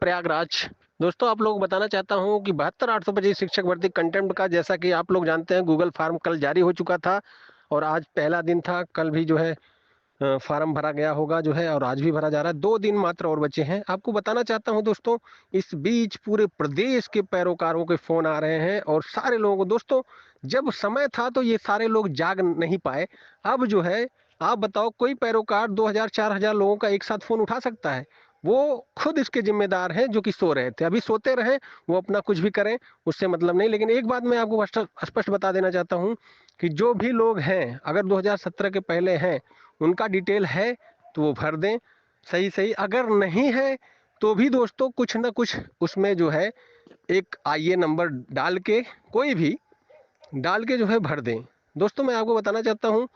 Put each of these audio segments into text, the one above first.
प्रयागराज। दोस्तों आप लोग को बताना चाहता हूँ कि 72,825 शिक्षक भर्ती कंटेम्प्ट का, जैसा कि आप लोग जानते हैं, गूगल फॉर्म कल जारी हो चुका था और आज पहला दिन था। कल भी जो है फार्म भरा गया होगा जो है, और आज भी भरा जा रहा है। 2 दिन मात्र और बचे हैं। आपको बताना चाहता हूं दोस्तों, इस बीच पूरे प्रदेश के पैरोकारों के फोन आ रहे हैं और सारे लोगों को। दोस्तों जब समय था तो ये सारे लोग जाग नहीं पाए। अब जो है, आप बताओ, कोई पैरोकार 2,000 4,000 लोगों का एक साथ फोन उठा सकता है? वो खुद इसके जिम्मेदार हैं जो कि सो रहे थे। अभी सोते रहे, वो अपना कुछ भी करें, उससे मतलब नहीं। लेकिन एक बात मैं आपको स्पष्ट बता देना चाहता हूं कि जो भी लोग हैं, अगर 2017 के पहले हैं, उनका डिटेल है तो वो भर दें सही सही। अगर नहीं है तो भी दोस्तों कुछ ना कुछ उसमें जो है एक आईए नंबर डाल के, कोई भी डाल के जो है भर दें। दोस्तों मैं आपको बताना चाहता हूं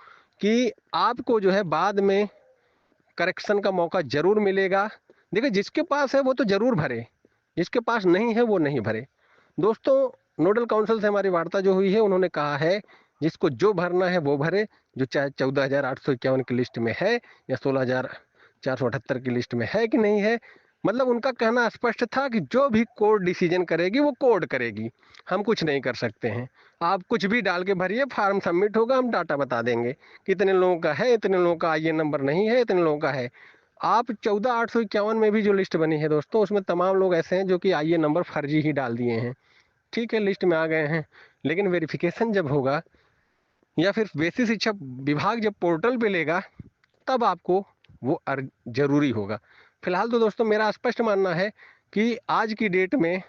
कि आपको जो है बाद में करेक्शन का मौका जरूर मिलेगा। देखिए, जिसके पास है वो तो जरूर भरे, जिसके पास नहीं है वो नहीं भरे। दोस्तों नोडल काउंसिल से हमारी वार्ता जो हुई है, उन्होंने कहा है जिसको जो भरना है वो भरे, जो चाहे 14,851 की लिस्ट में है या 16,478 की लिस्ट में है कि नहीं है। मतलब उनका कहना स्पष्ट था कि जो भी कोर्ट डिसीजन करेगी वो कोर्ट करेगी, हम कुछ नहीं कर सकते हैं। आप कुछ भी डाल के भरिए, फार्म सबमिट होगा, हम डाटा बता देंगे कितने लोगों का है, इतने लोगों का आईए नंबर नहीं है, इतने लोगों का है। आप 14,851 में भी जो लिस्ट बनी है दोस्तों, उसमें तमाम लोग ऐसे हैं जो कि आईए नंबर फर्जी ही डाल दिए हैं। ठीक है, लिस्ट में आ गए हैं, लेकिन वेरिफिकेशन जब होगा या फिर बेसिक शिक्षा विभाग जब पोर्टल पे लेगा, तब आपको वो जरूरी होगा। फिलहाल तो दोस्तों मेरा स्पष्ट मानना है कि आज की डेट में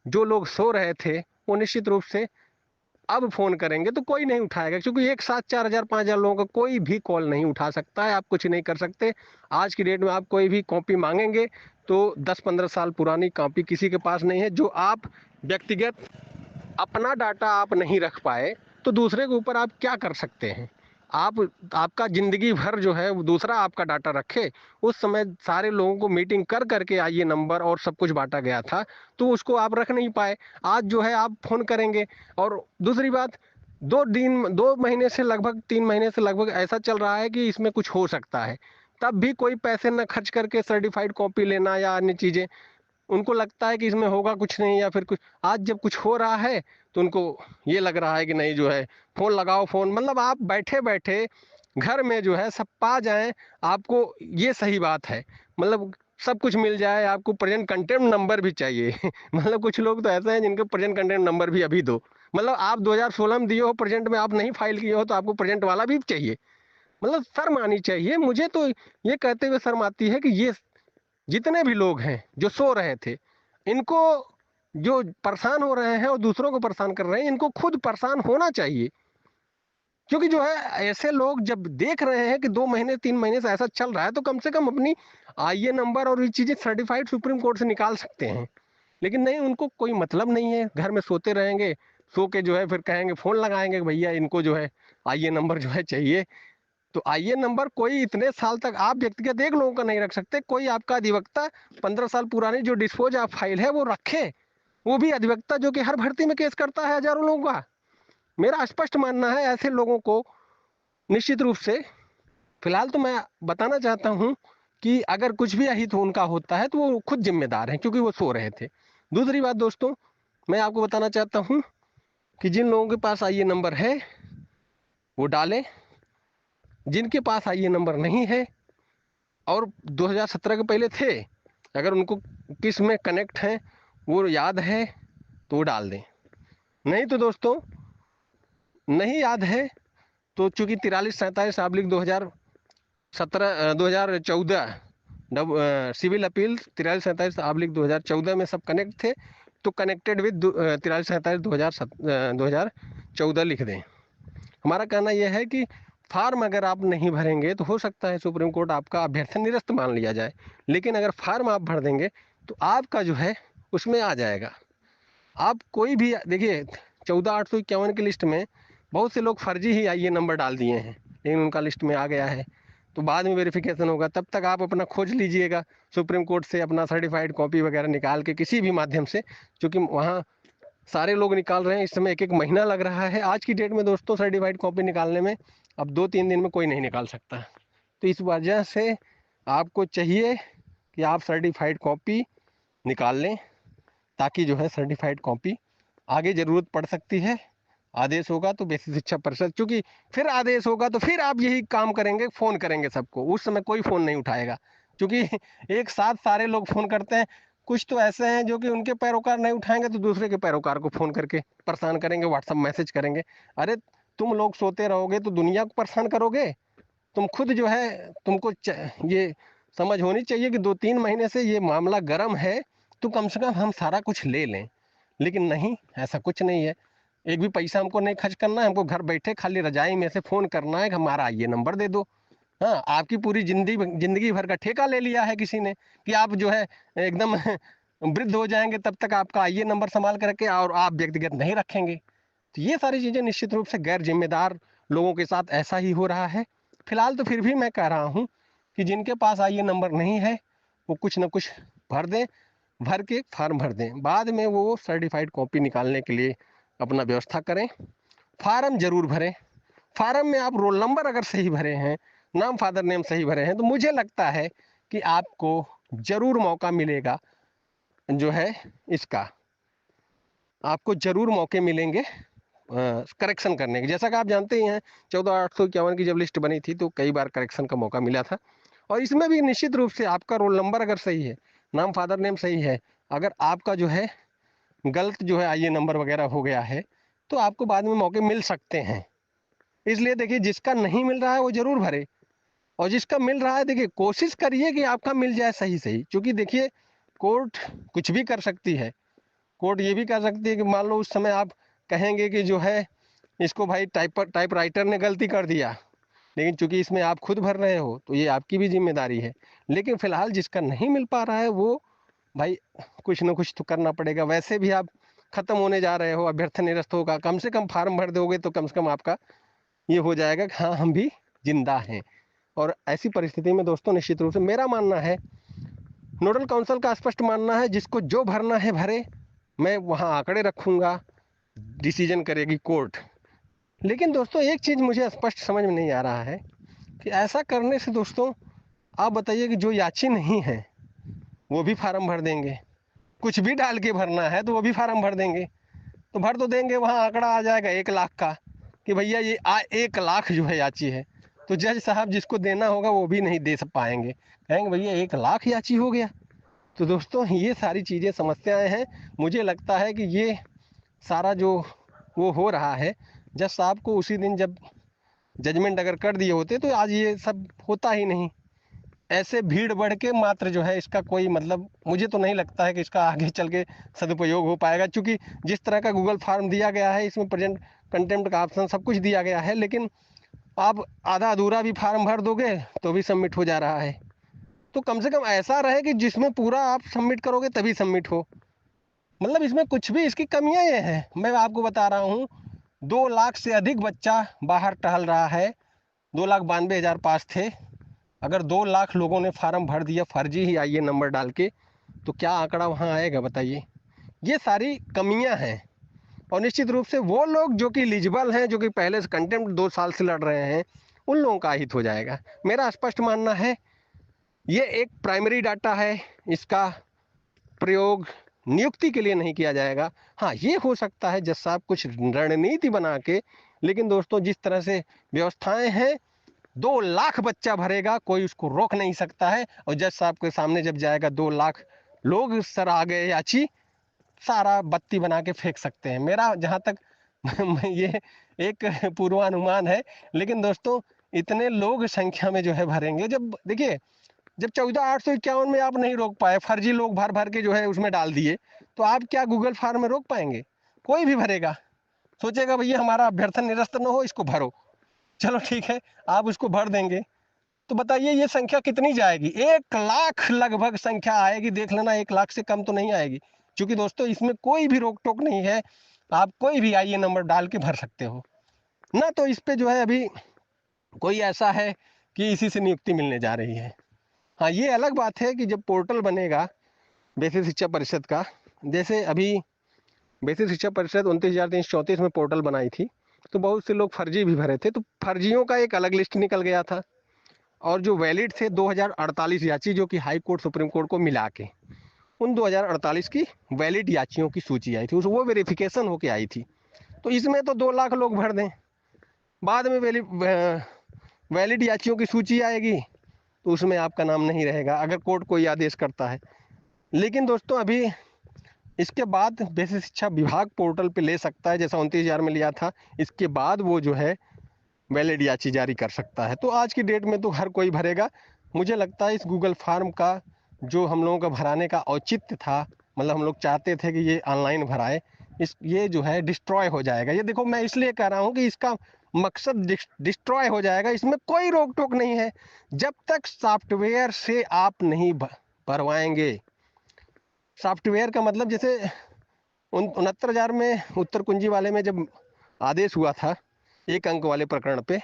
जो लोग सो रहे थे वो निश्चित रूप से अब फोन करेंगे तो कोई नहीं उठाएगा, क्योंकि एक साथ 4,000 5,000 लोगों का कोई भी कॉल नहीं उठा सकता है। आप कुछ नहीं कर सकते। आज की डेट में आप कोई भी कॉपी मांगेंगे तो 10-15 साल पुरानी कॉपी किसी के पास नहीं है। जो आप व्यक्तिगत अपना डाटा आप नहीं रख पाए तो दूसरे के ऊपर आप क्या कर सकते हैं? आप, आपका जिंदगी भर जो है वो दूसरा आपका डाटा रखे। उस समय सारे लोगों को मीटिंग कर करके आईए नंबर और सब कुछ बांटा गया था, तो उसको आप रख नहीं पाए। आज जो है आप फोन करेंगे। और दूसरी बात, 2 दिन 2 महीने से लगभग 3 महीने से लगभग ऐसा चल रहा है कि इसमें कुछ हो सकता है, तब भी कोई पैसे न खर्च करके सर्टिफाइड कॉपी लेना या अन्य चीजें, उनको लगता है कि इसमें होगा कुछ नहीं या फिर कुछ। आज जब कुछ हो रहा है तो उनको ये लग रहा है कि नहीं, जो है फोन लगाओ फोन, मतलब आप बैठे बैठे घर में जो है सब पा जाएं आपको, ये सही बात है। मतलब सब कुछ मिल जाए आपको, प्रेजेंट कंटेंट नंबर भी चाहिए मतलब कुछ लोग तो ऐसे हैं जिनके प्रेजेंट कंटेंट नंबर भी अभी दो। मतलब आप 2016 में दिए हो, प्रेजेंट में आप नहीं फाइल किए हो, तो आपको प्रेजेंट वाला भी चाहिए। मतलब शर्म आनी चाहिए। मुझे तो ये कहते हुए शर्म आती है कि ये जितने भी लोग हैं जो सो रहे थे, इनको, जो परेशान हो रहे हैं और दूसरों को परेशान कर रहे हैं, इनको खुद परेशान होना चाहिए। क्योंकि जो है, ऐसे लोग जब देख रहे हैं कि 2 महीने 3 महीने से ऐसा चल रहा है, तो कम से कम अपनी आईए नंबर और ये चीजें सर्टिफाइड सुप्रीम कोर्ट से निकाल सकते हैं। लेकिन नहीं, उनको कोई मतलब नहीं है, घर में सोते रहेंगे। सो के जो है फिर कहेंगे, फोन लगाएंगे कि भैया इनको जो है आईए नंबर जो है चाहिए। तो आईए नंबर कोई इतने साल तक आप व्यक्तिगत एक लोगों का नहीं रख सकते। कोई आपका अधिवक्ता 15 साल पुरानी जो डिस्पोज ऑफ फाइल है वो रखे। वो भी अधिवक्ता जो कि हर भर्ती में केस करता है हजारों लोगों का। मेरा स्पष्ट मानना है, ऐसे लोगों को निश्चित रूप से, फिलहाल तो मैं बताना चाहता हूं कि अगर कुछ भी अहित उनका होता है तो वो खुद जिम्मेदार हैं, क्योंकि वो सो रहे थे। दूसरी बात दोस्तों, मैं आपको बताना चाहता हूं कि जिन लोगों के पास आईए नंबर है वो डालें, जिनके पास आईए नंबर नहीं है और 2017 के पहले थे, अगर उनको किस में कनेक्ट है वो याद है तो वो डाल दें। नहीं तो दोस्तों, नहीं याद है तो चूंकि 43-47/2017 2014 सिविल अपील 43-47/2014 में सब कनेक्ट थे, तो कनेक्टेड विद 43-47/2014 लिख दें। हमारा कहना यह है कि फार्म अगर आप नहीं भरेंगे तो हो सकता है सुप्रीम कोर्ट आपका अभ्यर्थन निरस्त मान लिया जाए, लेकिन अगर फार्म आप भर देंगे तो आपका जो है उसमें आ जाएगा। आप कोई भी देखिए, 14,851 की लिस्ट में बहुत से लोग फर्जी ही आईए नंबर डाल दिए हैं, लेकिन उनका लिस्ट में आ गया है। तो बाद में वेरिफिकेशन होगा, तब तक आप अपना खोज लीजिएगा सुप्रीम कोर्ट से अपना सर्टिफाइड कॉपी वगैरह निकाल के किसी भी माध्यम से, क्योंकि वहाँ सारे लोग निकाल रहे हैं। इस समय 1-1 महीना लग रहा है आज की डेट में दोस्तों सर्टिफाइड कॉपी निकालने में। अब 2-3 दिन में कोई नहीं निकाल सकता। तो इस वजह से आपको चाहिए कि आप सर्टिफाइड कॉपी निकाल लें, ताकि जो है सर्टिफाइड कॉपी आगे ज़रूरत पड़ सकती है। आदेश होगा तो बेसिक शिक्षा परिषद, चूंकि फिर आदेश होगा तो फिर आप यही काम करेंगे, फ़ोन करेंगे सबको, उस समय कोई फ़ोन नहीं उठाएगा, क्योंकि एक साथ सारे लोग फ़ोन करते हैं। कुछ तो ऐसे हैं जो कि उनके पैरोकार नहीं उठाएंगे तो दूसरे के पैरोकार को फ़ोन करके परेशान करेंगे, व्हाट्सअप मैसेज करेंगे। अरे तुम लोग सोते रहोगे तो दुनिया को परेशान करोगे? तुम खुद जो है, तुमको ये समझ होनी चाहिए कि 2-3 महीने से ये मामला गर्म है, तो कम से कम हम सारा कुछ ले लें। लेकिन नहीं, ऐसा कुछ नहीं है। एक भी पैसा हमको नहीं खर्च करना है, हमको घर बैठे खाली रजाई में से फ़ोन करना है कि हमारा ये नंबर दे दो। हाँ, आपकी पूरी ज़िंदगी भर का ठेका ले लिया है किसी ने, कि आप जो है एकदम वृद्ध हो जाएँगे तब तक आपका आइए नंबर सँभाल के रखें और आप व्यक्तिगत नहीं रखेंगे। तो ये सारी चीज़ें निश्चित रूप से गैर ज़िम्मेदार लोगों के साथ ऐसा ही हो रहा है। फिलहाल तो फिर भी मैं कह रहा हूँ कि जिनके पास आइए नंबर नहीं है, वो कुछ न कुछ भर दें, भर के फॉर्म भर दें। बाद में वो सर्टिफाइड कॉपी निकालने के लिए अपना व्यवस्था करें। फार्म ज़रूर भरें। फार्म में आप रोल नंबर अगर सही भरे हैं, नाम फादर नेम सही भरे हैं, तो मुझे लगता है कि आपको ज़रूर मौका मिलेगा जो है इसका, आपको ज़रूर मौके मिलेंगे करेक्शन करने के। जैसा कि आप जानते ही हैं 14,851 की जब लिस्ट बनी थी तो कई बार करेक्शन का मौका मिला था। और इसमें भी निश्चित रूप से आपका रोल नंबर अगर सही है, नाम फादर नेम सही है, अगर आपका जो है गलत जो है आईए नंबर वगैरह हो गया है, तो आपको बाद में मौके मिल सकते हैं। इसलिए देखिए, जिसका नहीं मिल रहा है वो ज़रूर भरे, और जिसका मिल रहा है देखिए कोशिश करिए कि आपका मिल जाए सही सही। क्योंकि देखिए, कोर्ट कुछ भी कर सकती है। कोर्ट ये भी कर सकती है कि मान लो उस समय आप कहेंगे कि जो है इसको भाई टाइप राइटर ने गलती कर दिया, लेकिन चूंकि इसमें आप खुद भर रहे हो तो ये आपकी भी जिम्मेदारी है। लेकिन फिलहाल जिसका नहीं मिल पा रहा है वो भाई कुछ ना कुछ तो करना पड़ेगा। वैसे भी आप खत्म होने जा रहे हो, अभ्यर्थन निरस्त होगा, कम से कम फार्म भर दोगे तो कम से कम आपका ये हो जाएगा कि हाँ हम भी जिंदा हैं। और ऐसी परिस्थिति में दोस्तों निश्चित रूप से मेरा मानना है, नोडल काउंसिल का स्पष्ट मानना है, जिसको जो भरना है भरे, मैं वहाँ आंकड़े रखूंगा, डिसीजन करेगी कोर्ट। लेकिन दोस्तों एक चीज़ मुझे स्पष्ट समझ में नहीं आ रहा है कि ऐसा करने से दोस्तों आप बताइए कि जो याची नहीं है वो भी फार्म भर देंगे, कुछ भी डाल के भरना है तो वो भी फार्म भर देंगे, तो भर तो देंगे, वहाँ आंकड़ा आ जाएगा 1 लाख का कि भैया ये 1 लाख जो है याची है। तो जज साहब जिसको देना होगा वो भी नहीं दे पाएंगे, कहेंगे भैया 1 लाख याची हो गया। तो दोस्तों ये सारी चीज़ें समस्याएं हैं। मुझे लगता है कि ये सारा जो वो हो रहा है, जज साहब को उसी दिन जब जजमेंट अगर कर दिए होते तो आज ये सब होता ही नहीं। ऐसे भीड़ बढ़ के मात्र जो है इसका कोई मतलब मुझे तो नहीं लगता है कि इसका आगे चल के सदुपयोग हो पाएगा। क्योंकि जिस तरह का गूगल फॉर्म दिया गया है इसमें प्रेजेंट कंटेम्प्ट का ऑप्शन सब कुछ दिया गया है, लेकिन आप आधा अधूरा भी फार्म भर दोगे तो भी सबमिट हो जा रहा है। तो कम से कम ऐसा रहे कि जिसमें पूरा आप सबमिट करोगे तभी सबमिट हो। मतलब इसमें कुछ भी, इसकी कमियां ये हैं, मैं आपको बता रहा हूँ। 2 लाख से अधिक बच्चा बाहर टहल रहा है, 2,92,000 पास थे। अगर 2 लाख लोगों ने फार्म भर दिया फर्जी ही आइए नंबर डाल के, तो क्या आंकड़ा वहाँ आएगा बताइए। ये सारी कमियां हैं। और निश्चित रूप से वो लोग जो कि एलिजिबल हैं, जो कि पहले से कंटेम्प्ट 2 साल से लड़ रहे हैं, उन लोगों का हित हो जाएगा। मेरा स्पष्ट मानना है ये एक प्राइमरी डाटा है, इसका प्रयोग नियुक्ति के लिए नहीं किया जाएगा। हाँ, ये हो सकता है जज साहब कुछ रणनीति बना के, लेकिन दोस्तों जिस तरह से व्यवस्थाएं हैं, 2 लाख बच्चा भरेगा, कोई उसको रोक नहीं सकता है। और जज साहब के सामने जब जाएगा 2 लाख लोग, सर आ गए याची, सारा बत्ती बना के फेंक सकते हैं। मेरा जहाँ तक ये एक पूर्वानुमान है। लेकिन दोस्तों इतने लोग संख्या में जो है भरेंगे, जब देखिए जब 14,851 में आप नहीं रोक पाए, फर्जी लोग भर भर के जो है उसमें डाल दिए, तो आप क्या गूगल फॉर्म में रोक पाएंगे? कोई भी भरेगा, सोचेगा भैया हमारा अभ्यर्थन निरस्त न हो, इसको भरो। चलो ठीक है, आप उसको भर देंगे, तो बताइए ये संख्या कितनी जाएगी? 1 लाख लगभग संख्या आएगी, देख लेना, 1 लाख से कम तो नहीं आएगी। क्योंकि दोस्तों इसमें कोई भी रोक टोक नहीं है, आप कोई भी आइए नंबर डाल के भर सकते हो ना। तो इस पे जो है अभी कोई ऐसा है कि इसी से नियुक्ति मिलने जा रही है। हाँ, ये अलग बात है कि जब पोर्टल बनेगा बेसिक शिक्षा परिषद का, जैसे अभी बेसिक शिक्षा परिषद 29,334 में पोर्टल बनाई थी, तो बहुत से लोग फर्जी भी भरे थे, तो फर्जियों का एक अलग लिस्ट निकल गया था। और जो वैलिड थे 2,048 याची, जो कि हाई कोर्ट सुप्रीम कोर्ट को मिला के, उन 2048 की वैलिड याचियों की सूची आई थी, वो वेरिफिकेशन होके आई थी। तो इसमें तो 2 लाख लोग भर दें, बाद में वैलिड याचियों की सूची आएगी तो उसमें आपका नाम नहीं रहेगा अगर कोर्ट कोई आदेश करता है। लेकिन दोस्तों अभी इसके बाद वैसे शिक्षा विभाग पोर्टल पे ले सकता है, जैसा 29,000 में लिया था, इसके बाद वो जो है वैलिड याची जारी कर सकता है। तो आज की डेट में तो हर कोई भरेगा। मुझे लगता है इस गूगल फॉर्म का जो हम लोगों का भराने का औचित्य था, मतलब हम लोग चाहते थे कि ये ऑनलाइन भराए, ये जो है डिस्ट्रॉय हो जाएगा। ये देखो मैं इसलिए कह रहा हूँ कि इसका मकसद डिस्ट्रॉय हो जाएगा, इसमें कोई रोक टोक नहीं है। जब तक सॉफ्टवेयर से आप नहीं भरवाएंगे, सॉफ्टवेयर का मतलब जैसे 69,000 में उत्तर कुंजी वाले में जब आदेश हुआ था 1 अंक वाले प्रकरण पे,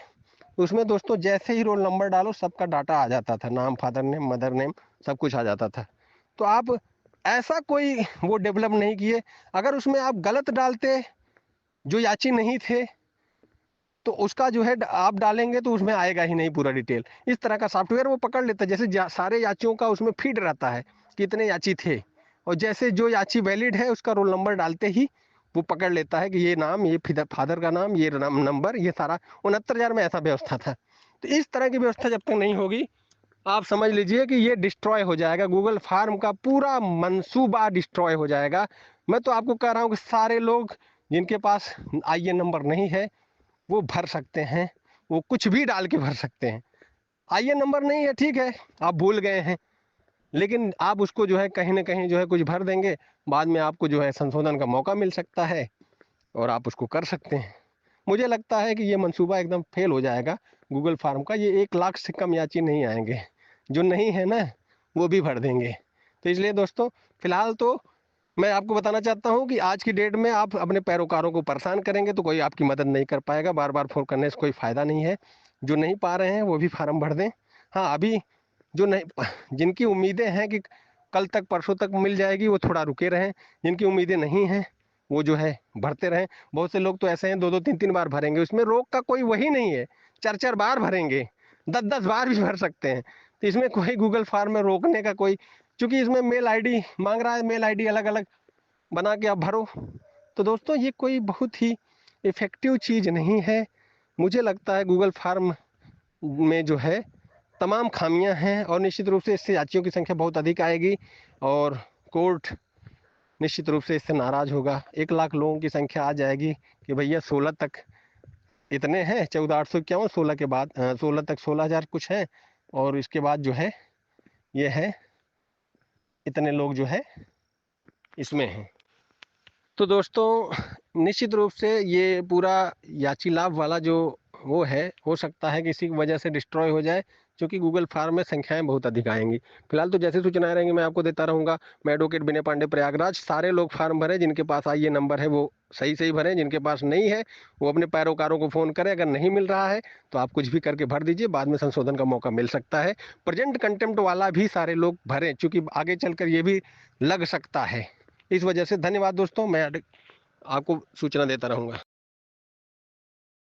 उसमें दोस्तों जैसे ही रोल नंबर डालो सबका डाटा आ जाता था, नाम, फादर नेम, मदर नेम, सब कुछ आ जाता था। तो आप ऐसा कोई वो डेवलप नहीं किए। अगर उसमें आप गलत डालते, जो याची नहीं थे, तो उसका जो है आप डालेंगे तो उसमें आएगा ही नहीं पूरा डिटेल। इस तरह का सॉफ्टवेयर वो पकड़ लेता है, जैसे सारे याचियों का उसमें फीड रहता है कितने याची थे, और जैसे जो याची वैलिड है उसका रोल नंबर डालते ही वो पकड़ लेता है कि ये नाम, ये फादर का नाम, ये नंबर, ये सारा। 69,000 में ऐसा व्यवस्था था। तो इस तरह की व्यवस्था जब तक नहीं होगी, आप समझ लीजिए कि ये डिस्ट्रॉय हो जाएगा, गूगल फॉर्म का पूरा मंसूबा डिस्ट्रॉय हो जाएगा। मैं तो आपको कह रहा हूँ कि सारे लोग जिनके पास आईएन नंबर नहीं है वो भर सकते हैं, वो कुछ भी डाल के भर सकते हैं। आईएन नंबर नहीं है, ठीक है, आप भूल गए हैं, लेकिन आप उसको जो है कहीं ना कहीं जो है कुछ भर देंगे, बाद में आपको जो है संशोधन का मौका मिल सकता है और आप उसको कर सकते हैं। मुझे लगता है कि ये मंसूबा एकदम फेल हो जाएगा गूगल फॉर्म का। ये 1 लाख से कम याची नहीं आएंगे, जो नहीं है ना वो भी भर देंगे। तो इसलिए दोस्तों फिलहाल तो मैं आपको बताना चाहता हूं कि आज की डेट में आप अपने पैरोकारों को परेशान करेंगे तो कोई आपकी मदद नहीं कर पाएगा। बार बार फोन करने से कोई फ़ायदा नहीं है। जो नहीं पा रहे हैं वो भी फार्म भर दें। हाँ, अभी जो नहीं, जिनकी उम्मीदें हैं कि कल तक परसों तक मिल जाएगी, वो थोड़ा रुके रहें। जिनकी उम्मीदें नहीं हैं वो जो है भरते रहें। बहुत से लोग तो ऐसे हैं 2-2 3-3 बार भरेंगे, उसमें रोक का कोई वही नहीं है। 4-4 बार भरेंगे, 10-10 बार भी भर सकते हैं। तो इसमें कोई गूगल फॉर्म में रोकने का कोई, चूंकि इसमें मेल आईडी मांग रहा है, मेल आईडी अलग अलग बना के आप भरो। तो दोस्तों ये कोई बहुत ही इफ़ेक्टिव चीज़ नहीं है। मुझे लगता है गूगल फॉर्म में जो है तमाम खामियां हैं, और निश्चित रूप से इससे याचियों की संख्या बहुत अधिक आएगी और कोर्ट निश्चित रूप से इससे नाराज होगा। 1 लाख लोगों की संख्या आ जाएगी कि भैया 16 तक इतने हैं, 14,851, 16 के बाद 16 तक 16,000 कुछ है, और इसके बाद जो है ये है इतने लोग जो है इसमें हैं। तो दोस्तों निश्चित रूप से ये पूरा याची लाभ वाला जो वो है, हो सकता है कि इसी की वजह से डिस्ट्रॉय हो जाए, क्योंकि गूगल फॉर्म में संख्याएं बहुत अधिक आएंगी। फिलहाल तो जैसे सूचनाएं रहेंगी मैं आपको देता रहूंगा। मैं एडवोकेट विनय पांडे, प्रयागराज। सारे लोग फार्म भरें, जिनके पास आईए नंबर है वो सही सही भरें, जिनके पास नहीं है वो अपने पैरोकारों को फ़ोन करें। अगर नहीं मिल रहा है तो आप कुछ भी करके भर दीजिए, बाद में संशोधन का मौका मिल सकता है। प्रेजेंट कंटेम्प्ट वाला भी सारे लोग भरें, चूँकि आगे चलकर ये भी लग सकता है। इस वजह से धन्यवाद दोस्तों, मैं आपको सूचना देता रहूँगा।